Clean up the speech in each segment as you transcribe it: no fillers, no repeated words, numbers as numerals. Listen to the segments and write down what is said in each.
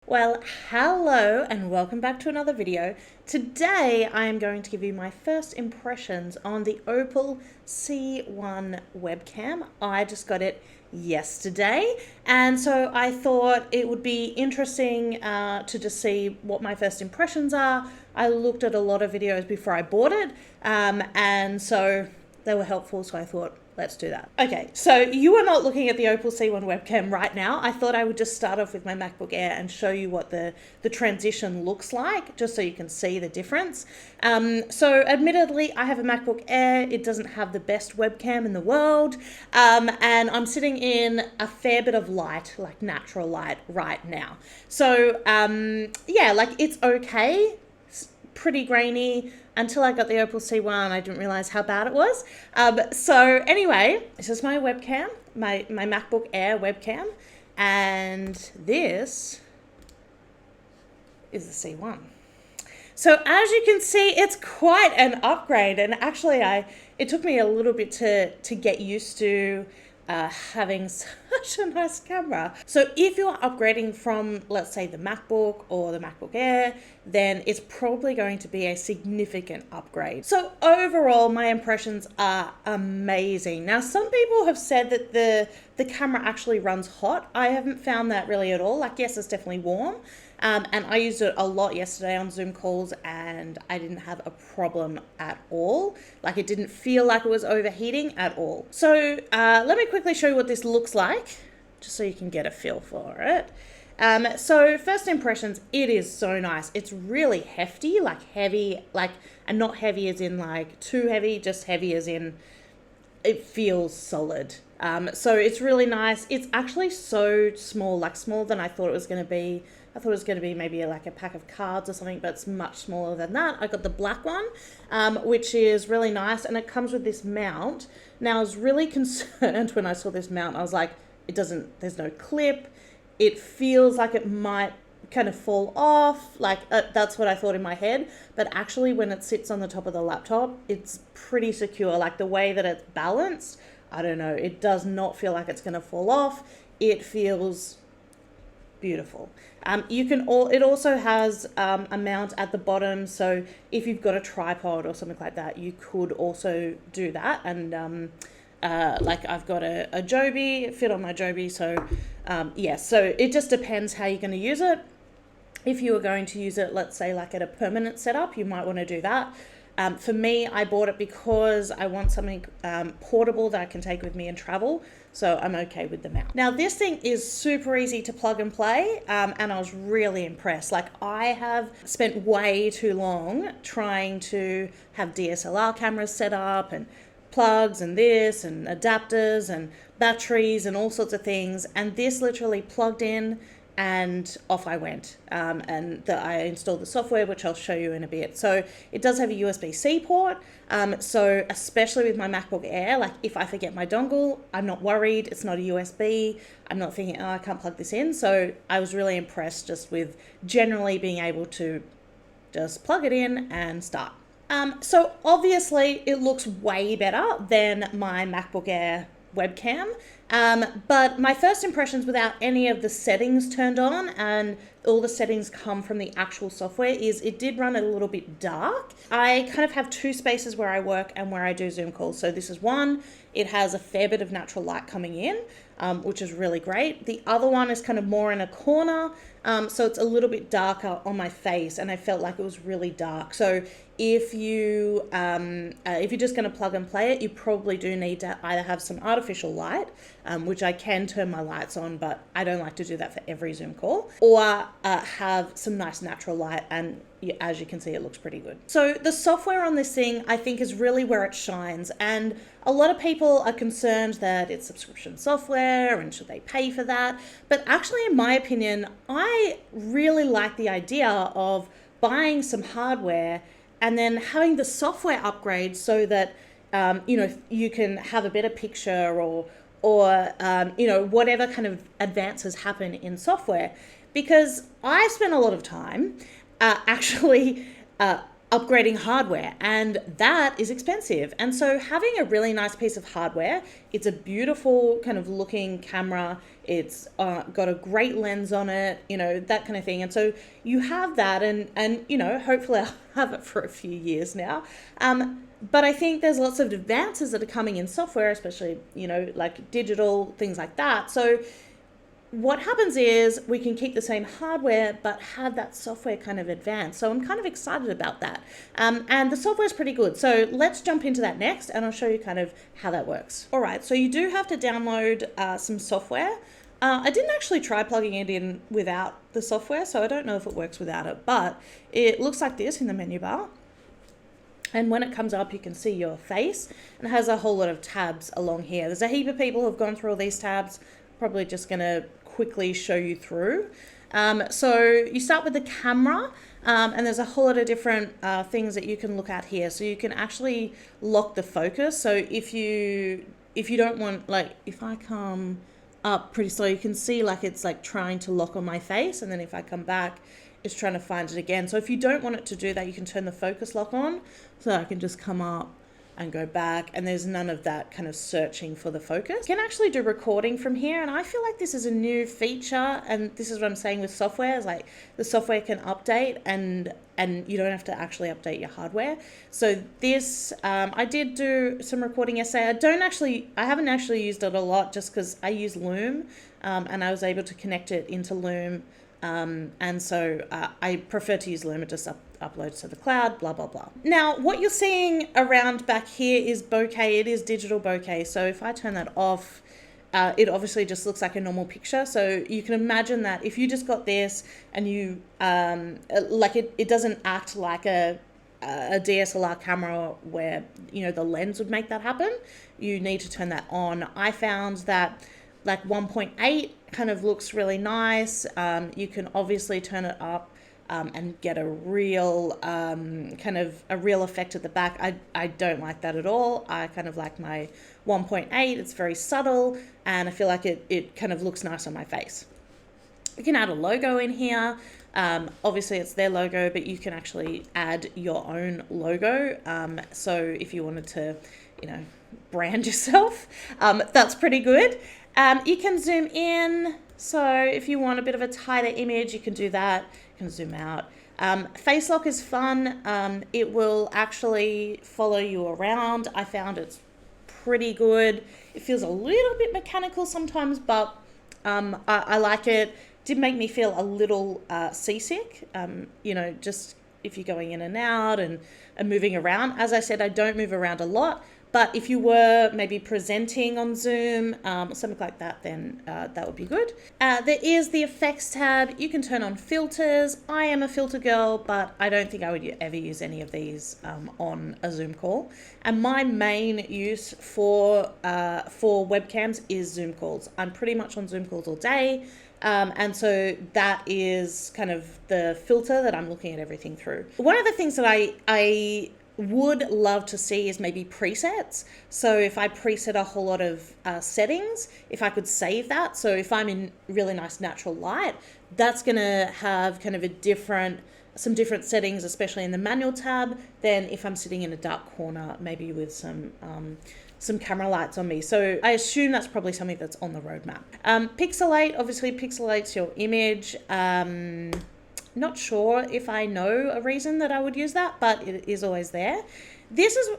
Well, hello and welcome back to another video. Today I am going to give you my first impressions on the Opal C1 webcam. I just got it yesterday, and so I thought it would be interesting to just see what my first impressions are. I looked at a lot of videos before I bought it, and so they were helpful, so I thought, let's do that. Okay, so you are not looking at the Opal C1 webcam right now. I thought I would just start off with my MacBook Air and show you what the transition looks like, just so you can see the difference. So admittedly, I have a MacBook Air. It doesn't have the best webcam in the world, and I'm sitting in a fair bit of light, like natural light right now. So yeah, like it's okay. Pretty grainy. Until I got the Opal C1, I didn't realize how bad it was. So anyway, this is my webcam, my MacBook Air webcam, and this is the C1. So as you can see, it's quite an upgrade, and actually it took me a little bit to get used to having such a nice camera. So if you're upgrading from, let's say, the MacBook or the MacBook Air, then it's probably going to be a significant upgrade. So overall, my impressions are amazing. Now, some people have said that the camera actually runs hot. I haven't found that really at all. Like, yes, it's definitely warm. And I used it a lot yesterday on Zoom calls, and I didn't have a problem at all. Like, it didn't feel like it was overheating at all. So let me quickly show you what this looks like, just so you can get a feel for it. So first impressions, it is so nice. It's really hefty, like heavy, like, and not heavy as in like too heavy, just heavy as in it feels solid. So it's really nice. It's actually so small, like smaller than I thought it was going to be. I thought it was going to be maybe like a pack of cards or something, but it's much smaller than that. I got the black one, which is really nice, and it comes with this mount. Now, I was really concerned when I saw this mount. I was like, there's no clip. It feels like it might kind of fall off. Like, that's what I thought in my head. But actually, when it sits on the top of the laptop, it's pretty secure. Like, the way that it's balanced, I don't know, it does not feel like it's going to fall off. It feels beautiful. It also has a mount at the bottom, so if you've got a tripod or something like that, you could also do that. And like, I've got a Joby, fit on my Joby, so yeah, so it just depends how you're going to use it. If you were going to use it, let's say like at a permanent setup, you might want to do that. For me, I bought it because I want something portable that I can take with me and travel. So I'm okay with the mount. Now, this thing is super easy to plug and play, and I was really impressed. Like, I have spent way too long trying to have DSLR cameras set up and plugs and this and adapters and batteries and all sorts of things. And this literally plugged in and off I went. And I installed the software, which I'll show you in a bit. So it does have a USB-C port. So especially with my MacBook Air, like if I forget my dongle, I'm not worried. It's not a USB. I'm not thinking, oh, I can't plug this in. So I was really impressed just with generally being able to just plug it in and start. So obviously it looks way better than my MacBook Air webcam, but my first impressions without any of the settings turned on, and all the settings come from the actual software, is it did run a little bit dark. I kind of have two spaces where I work and where I do Zoom calls. So this is one, it has a fair bit of natural light coming in, which is really great. The other one is kind of more in a corner, so it's a little bit darker on my face, and I felt like it was really dark. So if you're just going to plug and play it, you probably do need to either have some artificial light, which I can turn my lights on, but I don't like to do that for every Zoom call, or have some nice natural light, and as you can see, it looks pretty good. So the software on this thing, I think, is really where it shines, and a lot of people are concerned that it's subscription software and should they pay for that, but actually, in my opinion, I really like the idea of buying some hardware and then having the software upgrade so that you can have a better picture or whatever kind of advances happen in software. Because I spent a lot of time actually upgrading hardware, and that is expensive. And so having a really nice piece of hardware, it's a beautiful kind of looking camera, it's got a great lens on it, you know, that kind of thing. And so you have that, and you know, hopefully I'll have it for a few years now. But I think there's lots of advances that are coming in software, especially, you know, like digital things like that. So what happens is we can keep the same hardware but have that software kind of advanced. So I'm kind of excited about that. And the software is pretty good. So let's jump into that next, and I'll show you kind of how that works. All right, so you do have to download some software. I didn't actually try plugging it in without the software, so I don't know if it works without it, but it looks like this in the menu bar. And when it comes up, you can see your face, and it has a whole lot of tabs along here. There's a heap of people who've gone through all these tabs. Probably just going to quickly show you through. So you start with the camera, and there's a whole lot of different things that you can look at here. So you can actually lock the focus. So if you don't want, like, if I come up pretty slow, you can see like it's like trying to lock on my face, and then if I come back, it's trying to find it again. So if you don't want it to do that, you can turn the focus lock on. So I can just come up and go back, and there's none of that kind of searching for the focus. You can actually do recording from here, and I feel like this is a new feature, and this is what I'm saying with software, is like the software can update and you don't have to actually update your hardware. So this, I did do some recording yesterday. I haven't actually used it a lot just because I use Loom, and I was able to connect it into Loom. And so I prefer to use Loom. It just uploads to the cloud, blah, blah, blah. Now, what you're seeing around back here is bokeh. It is digital bokeh. So if I turn that off, it obviously just looks like a normal picture. So you can imagine that if you just got this and you, like it doesn't act like a DSLR camera where, you know, the lens would make that happen. You need to turn that on. I found that like 1.8 kind of looks really nice. You can obviously turn it up and get a real kind of a real effect at the back. I don't like that at all. I kind of like my 1.8. It's very subtle, and I feel like it kind of looks nice on my face. You can add a logo in here. Obviously it's their logo, but you can actually add your own logo. So if you wanted to, you know, brand yourself, that's pretty good. You can zoom in. So if you want a bit of a tighter image, you can do that. You can zoom out. Face lock is fun. It will actually follow you around. I found it's pretty good. It feels a little bit mechanical sometimes, but I like it. Did make me feel a little seasick, you know, just if you're going in and out and moving around. As I said, I don't move around a lot, but if you were maybe presenting on Zoom, something like that, then that would be good. There is the effects tab. You can turn on filters. I am a filter girl, but I don't think I would ever use any of these on a Zoom call. And my main use for webcams is Zoom calls. I'm pretty much on Zoom calls all day. And so that is kind of the filter that I'm looking at everything through. One of the things that I would love to see is maybe presets. So if I preset a whole lot of settings, if I could save that. So if I'm in really nice natural light, that's going to have kind of some different settings, especially in the manual tab, than if I'm sitting in a dark corner, maybe with some camera lights on me. So I assume that's probably something that's on the roadmap. Pixelate, obviously pixelates your image. Not sure if I know a reason that I would use that, but it is always there. This is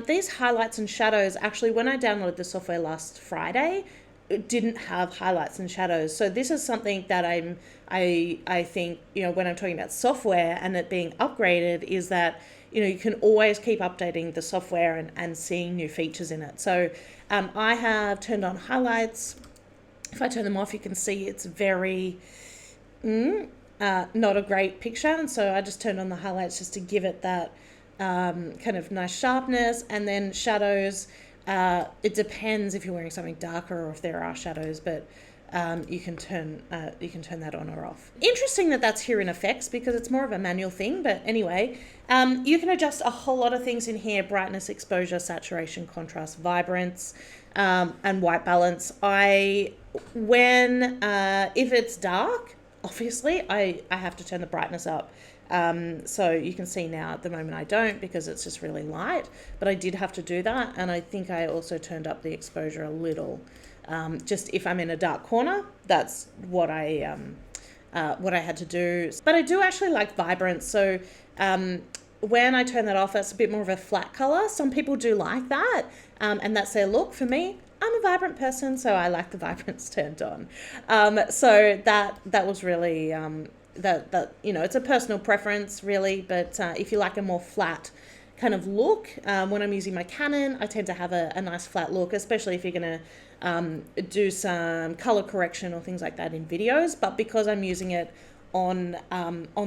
these highlights and shadows. Actually, when I downloaded the software last Friday, it didn't have highlights and shadows. So this is something that I think, you know, when I'm talking about software and it being upgraded, is that, you know, you can always keep updating the software and seeing new features in it. So I have turned on highlights. If I turn them off, you can see it's very not a great picture. And so I just turned on the highlights just to give it that kind of nice sharpness. And then shadows, it depends if you're wearing something darker or if there are shadows, but you can turn that on or off. Interesting that that's here in effects, because it's more of a manual thing. But anyway, you can adjust a whole lot of things in here: brightness, exposure, saturation, contrast, vibrance, and white balance. If it's dark, obviously I have to turn the brightness up. So you can see now at the moment I don't, because it's just really light, but I did have to do that. And I think I also turned up the exposure a little. Just if I'm in a dark corner, that's what I had to do. But I do actually like vibrance. So when I turn that off, that's a bit more of a flat color. Some people do like that, and that's their look. For me, I'm a vibrant person, so I like the vibrance turned on. So that was really that it's a personal preference really. But if you like a more flat kind of look, when I'm using my Canon, I tend to have a nice flat look, especially if you're gonna do some color correction or things like that in videos. But because I'm using it on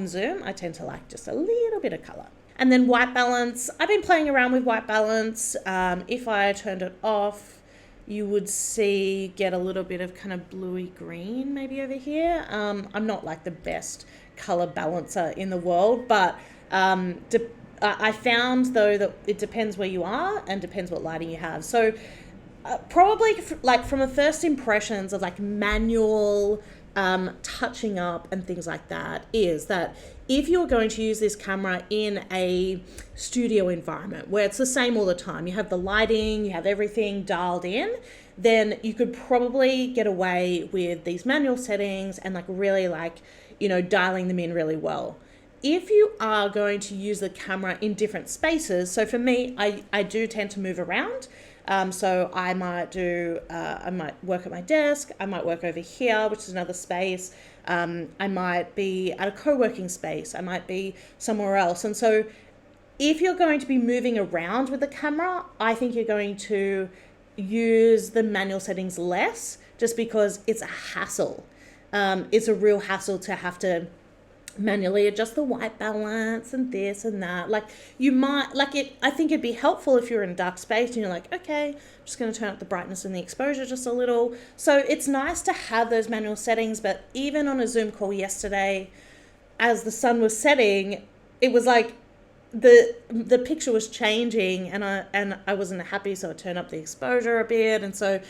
Zoom, I tend to like just a little bit of color. And then white balance, I've been playing around with white balance. If I turned it off, you would see get a little bit of kind of bluey green maybe over here. I'm not like the best color balancer in the world, but I found though that it depends where you are and depends what lighting you have. So probably like from a first impressions of like manual touching up and things like that, is that if you're going to use this camera in a studio environment where it's the same all the time, you have the lighting, you have everything dialed in, then you could probably get away with these manual settings and like really like, dialing them in really well. If you are going to use the camera in different spaces, so for me, I do tend to move around. So I might work at my desk, I might work over here, which is another space. I might be at a co-working space, I might be somewhere else. And so if you're going to be moving around with the camera, I think you're going to use the manual settings less, just because it's a hassle. It's a real hassle to have to manually adjust the white balance and this and that. Like you might like it. I think it'd be helpful if you're in a dark space and you're like, okay, I'm just going to turn up the brightness and the exposure just a little. So it's nice to have those manual settings. But even on a Zoom call yesterday, as the sun was setting, it was like the picture was changing and I wasn't happy, so I turned up the exposure a bit. And so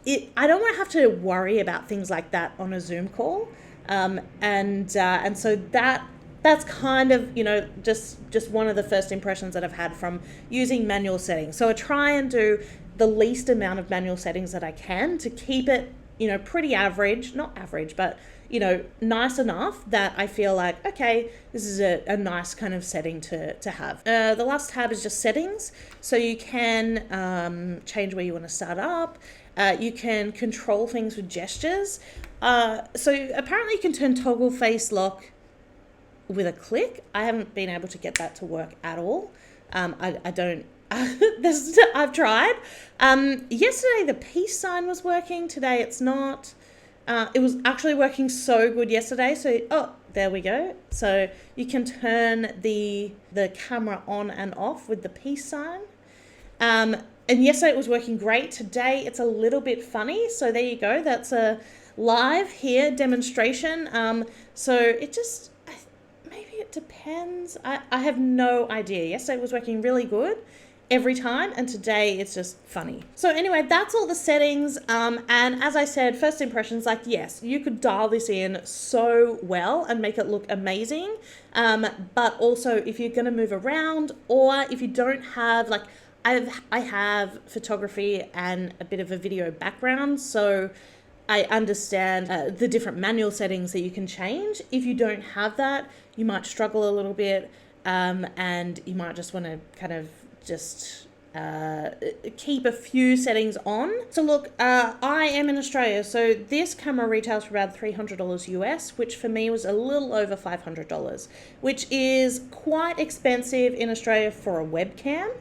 I don't want to have to worry about things like that on a Zoom call. And so that's kind of, just one of the first impressions that I've had from using manual settings. So I try and do the least amount of manual settings that I can to keep it, pretty average, not average, but, nice enough that I feel like, okay, this is a nice kind of setting to have. The last tab is just settings. So you can change where you want to start up. You can control things with gestures. So apparently you can turn toggle face lock with a click. I haven't been able to get that to work at all. I don't, I've tried. Yesterday the peace sign was working. Today it's not. It was actually working so good yesterday. So, there we go. So you can turn the camera on and off with the peace sign. And yesterday it was working great. Today it's a little bit funny. So there you go. That's a live here demonstration. So it just, maybe it depends. I have no idea. Yesterday it was working really good every time, and today it's just funny. So anyway, that's all the settings. And as I said, first impressions, like, yes, you could dial this in so well and make it look amazing. But also if you're going to move around, or if you don't have, like, I have photography and a bit of a video background, so I understand the different manual settings that you can change. If you don't have that, you might struggle a little bit, and you might just want to kind of just keep a few settings on. So look, I am in Australia, so this camera retails for about $300 US, which for me was a little over $500, which is quite expensive in Australia for a webcam.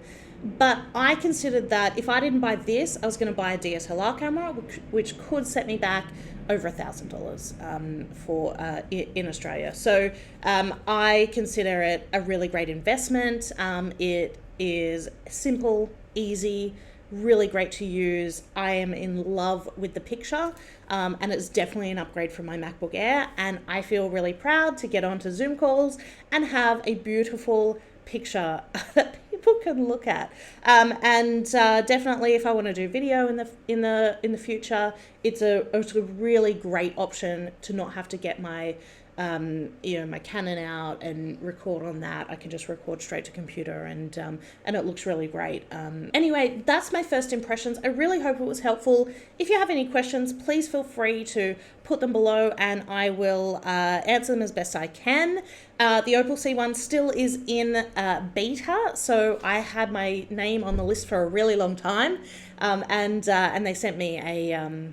But I considered that if I didn't buy this, I was going to buy a DSLR camera, which could set me back over $1,000 for in Australia. So I consider it a really great investment. It is simple, easy, really great to use. I am in love with the picture, and it's definitely an upgrade from my MacBook Air. And I feel really proud to get onto Zoom calls and have a beautiful picture that people can look at. And definitely, if I want to do video in the future, it's a really great option to not have to get my my Canon out and record on that. I can just record straight to computer, and it looks really great. Anyway, that's my first impressions. I really hope it was helpful. If you have any questions, please feel free to put them below, and I will answer them as best I can. The Opal C1 still is in beta, so I had my name on the list for a really long time, and they sent me a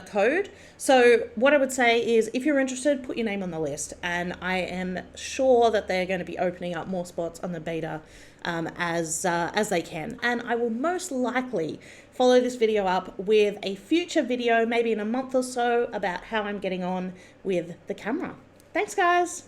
code. So what I would say is, if you're interested, put your name on the list, and I am sure that they're going to be opening up more spots on the beta as they can. And I will most likely follow this video up with a future video, maybe in a month or so, about how I'm getting on with the camera. Thanks, guys.